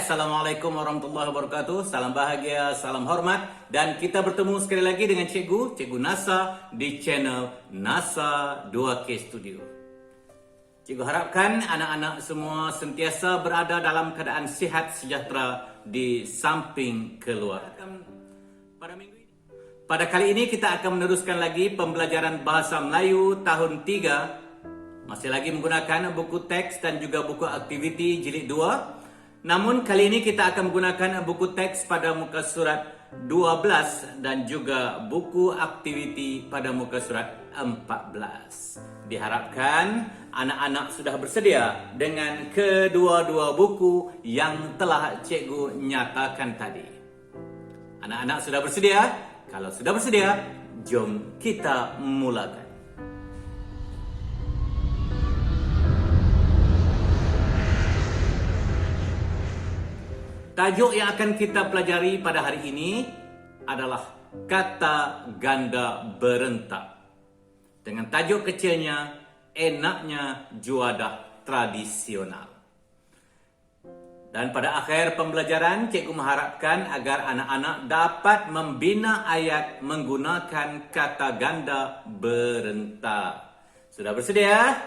Assalamualaikum warahmatullahi wabarakatuh. Salam bahagia, salam hormat. Dan kita bertemu sekali lagi dengan Cikgu NASA di channel NASA 2K Studio. Cikgu harapkan anak-anak semua sentiasa berada dalam keadaan sihat sejahtera di samping keluarga. Pada kali ini kita akan meneruskan lagi pembelajaran Bahasa Melayu tahun 3. Masih lagi menggunakan buku teks dan juga buku aktiviti jilid 2. Namun kali ini kita akan menggunakan buku teks pada muka surat 12 dan juga buku aktiviti pada muka surat 14. Diharapkan anak-anak sudah bersedia dengan kedua-dua buku yang telah cikgu nyatakan tadi. Anak-anak sudah bersedia? Kalau sudah bersedia, jom kita mulakan. Tajuk yang akan kita pelajari pada hari ini adalah kata ganda berentak. Dengan tajuk kecilnya, enaknya juadah tradisional. Dan pada akhir pembelajaran, cikgu mengharapkan agar anak-anak dapat membina ayat menggunakan kata ganda berentak. Sudah bersedia?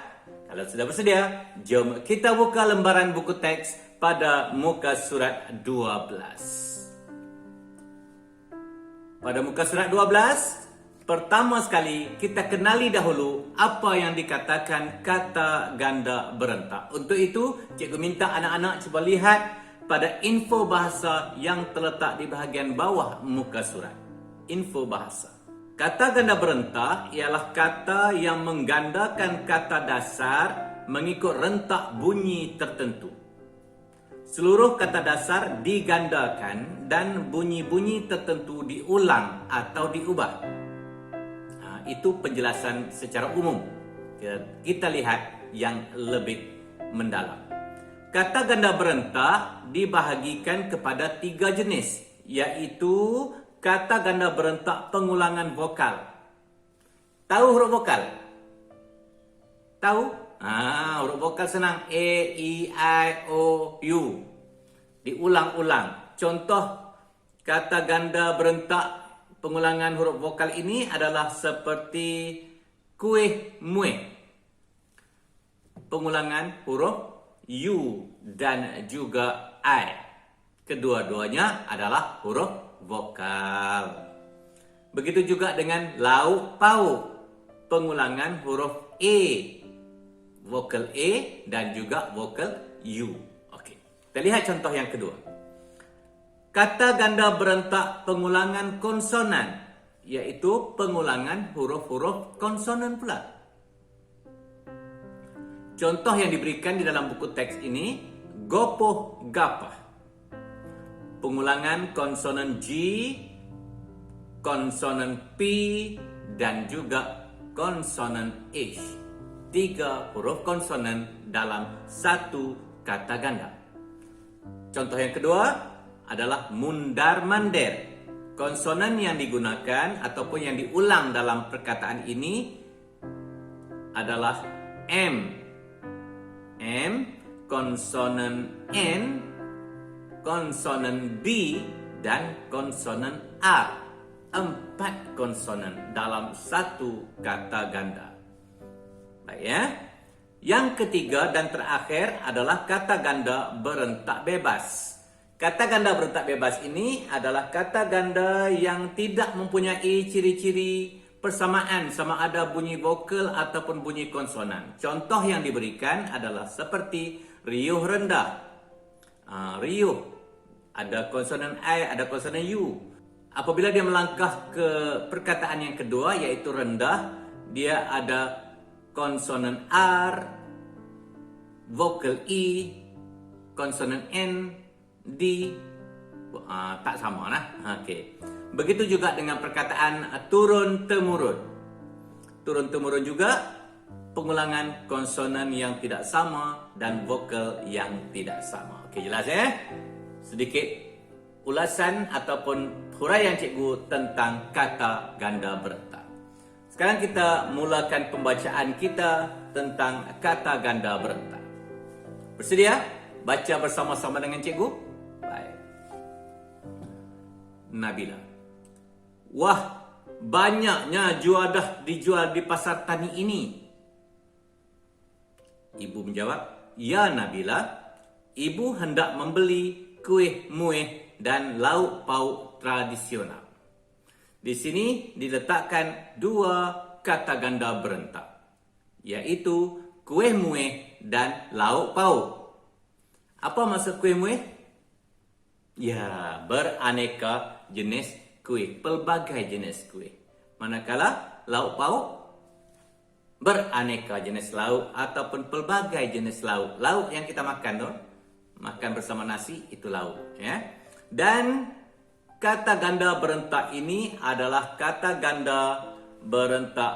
Kalau sudah bersedia, jom kita buka lembaran buku teks pada muka surat 12. Pada muka surat 12, pertama sekali kita kenali dahulu apa yang dikatakan kata ganda berentak. Untuk itu, cikgu minta anak-anak cuba lihat pada info bahasa yang terletak di bahagian bawah muka surat. Info bahasa. Kata ganda berentak ialah kata yang menggandakan kata dasar mengikut rentak bunyi tertentu. Seluruh kata dasar digandakan dan bunyi-bunyi tertentu diulang atau diubah. Itu penjelasan secara umum. Kita lihat yang lebih mendalam. Kata ganda berentak dibahagikan kepada 3 jenis, yaitu kata ganda berentak pengulangan vokal. Tahu huruf vokal? Tahu? Huruf vokal senang. A, E, I, O, U. Diulang-ulang. Contoh kata ganda berentak pengulangan huruf vokal ini adalah seperti kuih muih. Pengulangan huruf U dan juga I. Kedua-duanya adalah huruf vokal. Begitu juga dengan lauk pauk. Pengulangan huruf E. Vokal A dan juga vokal U. Okey. Kita lihat contoh yang kedua. Kata ganda berentak pengulangan konsonan, iaitu pengulangan huruf-huruf konsonan pula. Contoh yang diberikan di dalam buku teks ini, gopoh gapah. Pengulangan konsonan G, konsonan P dan juga konsonan H. 3 huruf konsonan dalam satu kata ganda. Contoh yang kedua adalah mundar-mandir. Konsonan yang digunakan ataupun yang diulang dalam perkataan ini adalah M. M, konsonan N, konsonan B, dan konsonan R. 4 konsonan dalam satu kata ganda. Baik ya. Yang ketiga dan terakhir adalah kata ganda berentak bebas. Kata ganda berentak bebas ini adalah kata ganda yang tidak mempunyai ciri-ciri persamaan sama ada bunyi vokal ataupun bunyi konsonan. Contoh yang diberikan adalah seperti riuh rendah. Riuh. Ada konsonan I, ada konsonan U. Apabila dia melangkah ke perkataan yang kedua iaitu rendah, dia ada konsonan R, vokal E, konsonan N, D. Tak sama lah. Okey. Begitu juga dengan perkataan turun-temurun. Turun-temurun juga pengulangan konsonan yang tidak sama dan vokal yang tidak sama. Okey, jelas ya? Sedikit ulasan ataupun huraian cikgu tentang kata ganda berentak. Sekarang kita mulakan pembacaan kita tentang kata ganda berentak. Bersedia? Baca bersama-sama dengan cikgu. Nabila. Wah, banyaknya juadah dijual di pasar tani ini. Ibu menjawab, ya Nabila, ibu hendak membeli kuih muih dan lauk pauk tradisional. Di sini diletakkan dua kata ganda berentak, yaitu kuih muih dan lauk pauk. Apa maksud kuih muih? Ya, beraneka jenis kuih, pelbagai jenis kuih. Manakala lauk pauk, beraneka jenis lauk ataupun pelbagai jenis lauk. Lauk yang kita makan tu, makan bersama nasi, itu lauk. Ya. Dan kata ganda berentak ini adalah kata ganda berentak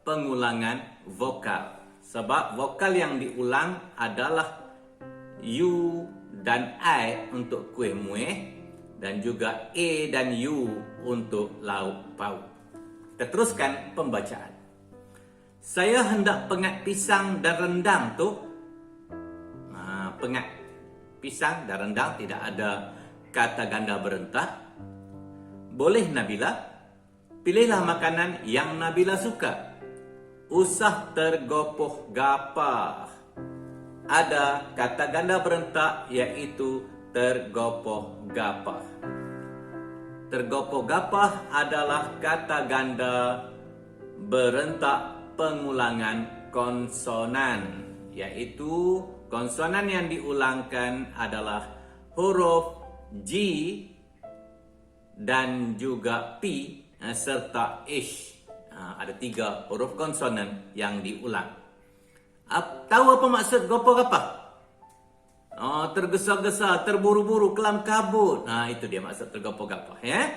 pengulangan vokal. Sebab vokal yang diulang adalah U dan I untuk kuih muih dan juga E dan U untuk lauk pauk. Kita teruskan pembacaan. Saya hendak pengat pisang dan rendang tu. Pengat pisang dan rendang tidak ada kata ganda berentak. Boleh Nabila? Pilihlah makanan yang Nabila suka. Usah tergopoh gapah. Ada kata ganda berentak yaitu tergopoh gapah. Tergopoh gapah adalah kata ganda berentak pengulangan konsonan, yaitu konsonan yang diulangkan adalah huruf G dan juga P serta H. Ada 3 huruf konsonan yang diulang. Tahu apa maksud gopoh gapah? Tergesa-gesa, terburu-buru, kelam kabut. Itu dia maksud tergopoh gapah, ya.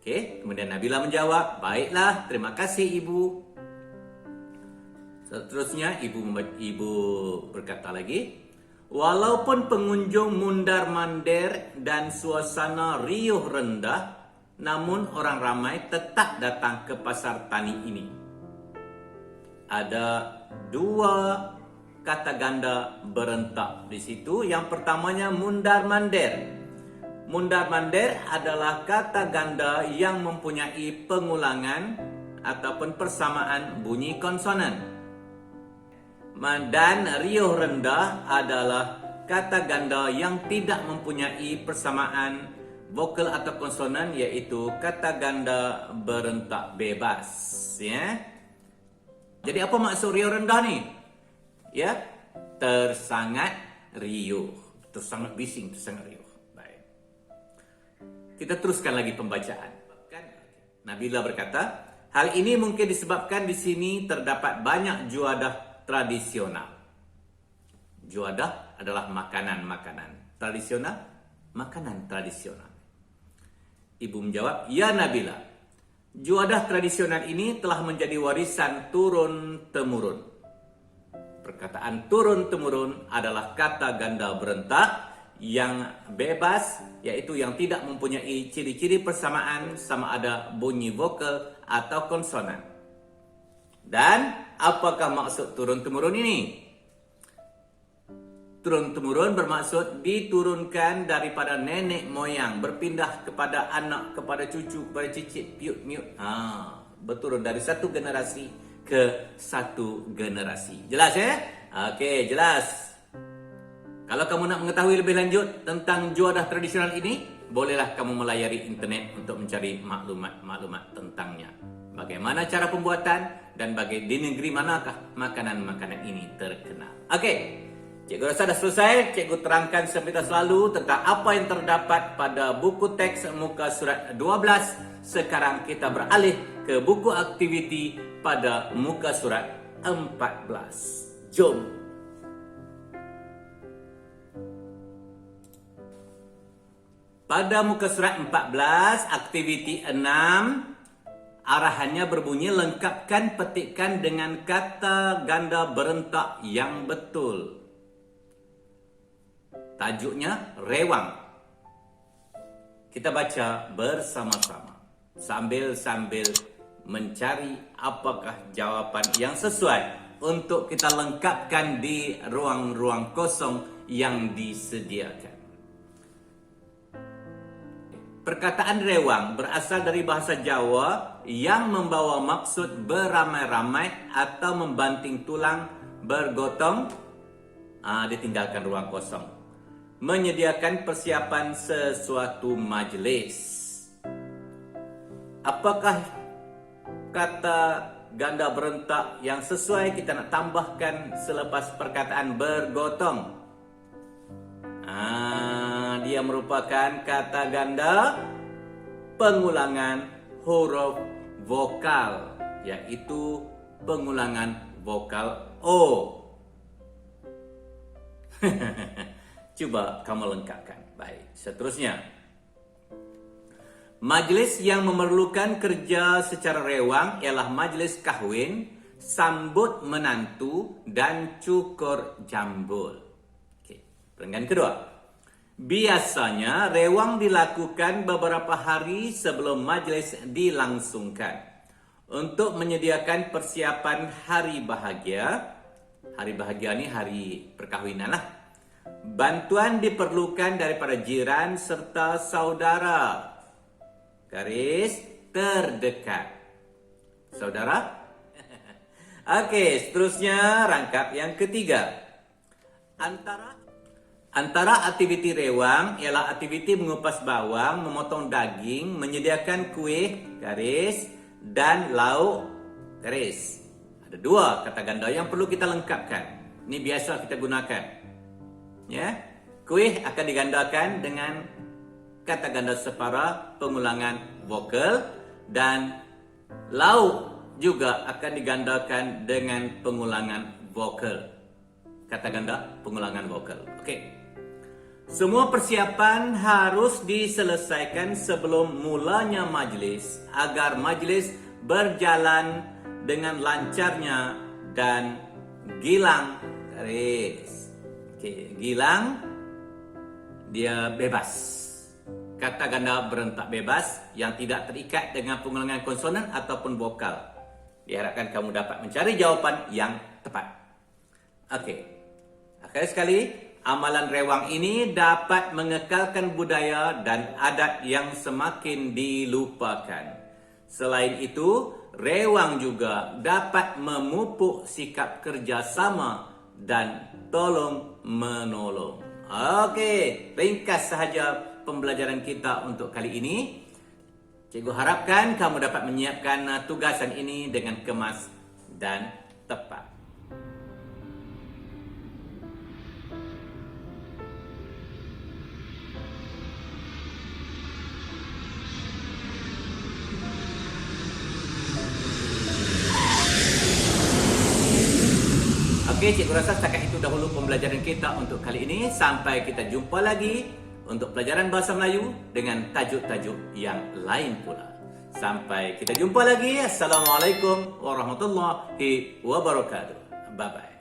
Okey, kemudian Nabila menjawab, baiklah, terima kasih ibu. Seterusnya ibu berkata lagi, walaupun pengunjung mundar-mandir dan suasana riuh rendah, namun orang ramai tetap datang ke pasar tani ini. Ada 2 kata ganda berentak di situ. Yang pertamanya mundar-mandir. Mundar-mandir adalah kata ganda yang mempunyai pengulangan ataupun persamaan bunyi konsonan. Dan riuh rendah adalah kata ganda yang tidak mempunyai persamaan vokal atau konsonan, yaitu kata ganda berentak bebas. Ya. Jadi apa maksud riuh rendah ni? Ya, tersangat riuh, tersangat bising, tersangat riuh. Baik. Kita teruskan lagi pembacaan. Nabila berkata, hal ini mungkin disebabkan di sini terdapat banyak juadah tradisional. Juadah adalah makanan-makanan tradisional, makanan tradisional. Ibu menjawab, ya Nabila, juadah tradisional ini telah menjadi warisan turun-temurun. Perkataan turun-temurun adalah kata ganda berentak yang bebas, yaitu yang tidak mempunyai ciri-ciri persamaan sama ada bunyi vokal atau konsonan. Dan apakah maksud turun-temurun ini? Turun-temurun bermaksud diturunkan daripada nenek moyang, berpindah kepada anak, kepada cucu, kepada cicit, piut, miut. Berturun dari satu generasi ke satu generasi. Jelas ya? Okey, jelas. Kalau kamu nak mengetahui lebih lanjut tentang juadah tradisional ini, bolehlah kamu melayari internet untuk mencari maklumat-maklumat tentangnya. Bagaimana cara pembuatan dan di negeri manakah makanan-makanan ini terkenal. Okey. Cikgu rasa dah selesai. Cikgu terangkan seperti selalu tentang apa yang terdapat pada buku teks muka surat 12. Sekarang kita beralih ke buku aktiviti pada muka surat 14. Jom. Pada muka surat 14, aktiviti 6, arahannya berbunyi lengkapkan petikan dengan kata ganda berentak yang betul. Tajuknya rewang. Kita baca bersama-sama sambil mencari apakah jawapan yang sesuai untuk kita lengkapkan di ruang-ruang kosong yang disediakan. Perkataan rewang berasal dari bahasa Jawa yang membawa maksud beramai-ramai atau membanting tulang, bergotong, ditinggalkan ruang kosong. Menyediakan persiapan sesuatu majlis. Apakah kata ganda berentak yang sesuai kita nak tambahkan selepas perkataan bergotong? Dia merupakan kata ganda pengulangan huruf vokal, yaitu pengulangan vokal O. Cuba kamu lengkapkan. Baik, seterusnya. Majlis yang memerlukan kerja secara rewang ialah majlis kahwin, sambut menantu, dan cukur jambul. Okey, perenggan kedua. Biasanya rewang dilakukan beberapa hari sebelum majlis dilangsungkan untuk menyediakan persiapan hari bahagia. Hari bahagia ni hari perkahwinan lah. Bantuan diperlukan daripada jiran serta saudara. Garis terdekat. Saudara? Okey, seterusnya rangkap yang ketiga. Antara aktiviti rewang ialah aktiviti mengupas bawang, memotong daging, menyediakan kuih, garis, dan lauk, garis. Ada dua kata ganda yang perlu kita lengkapkan. Ini biasa kita gunakan. Ya, kuih akan digandakan dengan kata ganda separa pengulangan vokal, dan lauk juga akan digandakan dengan pengulangan vokal. Kata ganda pengulangan vokal. Okey. Semua persiapan harus diselesaikan sebelum mulanya majlis agar majlis berjalan dengan lancarnya dan gilang, garis. Okey, gilang dia bebas. Kata ganda berentak bebas yang tidak terikat dengan pengulangan konsonan ataupun vokal. Diharapkan kamu dapat mencari jawapan yang tepat. Okey. Akhir sekali, amalan rewang ini dapat mengekalkan budaya dan adat yang semakin dilupakan. Selain itu, rewang juga dapat memupuk sikap kerjasama dan tolong-menolong. Okey, ringkas sahaja pembelajaran kita untuk kali ini. Cikgu harapkan kamu dapat menyiapkan tugasan ini dengan kemas dan tepat. Okey, cikgu rasa setakat itu dahulu pembelajaran kita untuk kali ini. Sampai kita jumpa lagi untuk pelajaran bahasa Melayu dengan tajuk-tajuk yang lain pula. Sampai kita jumpa lagi. Assalamualaikum warahmatullahi wabarakatuh. Bye-bye.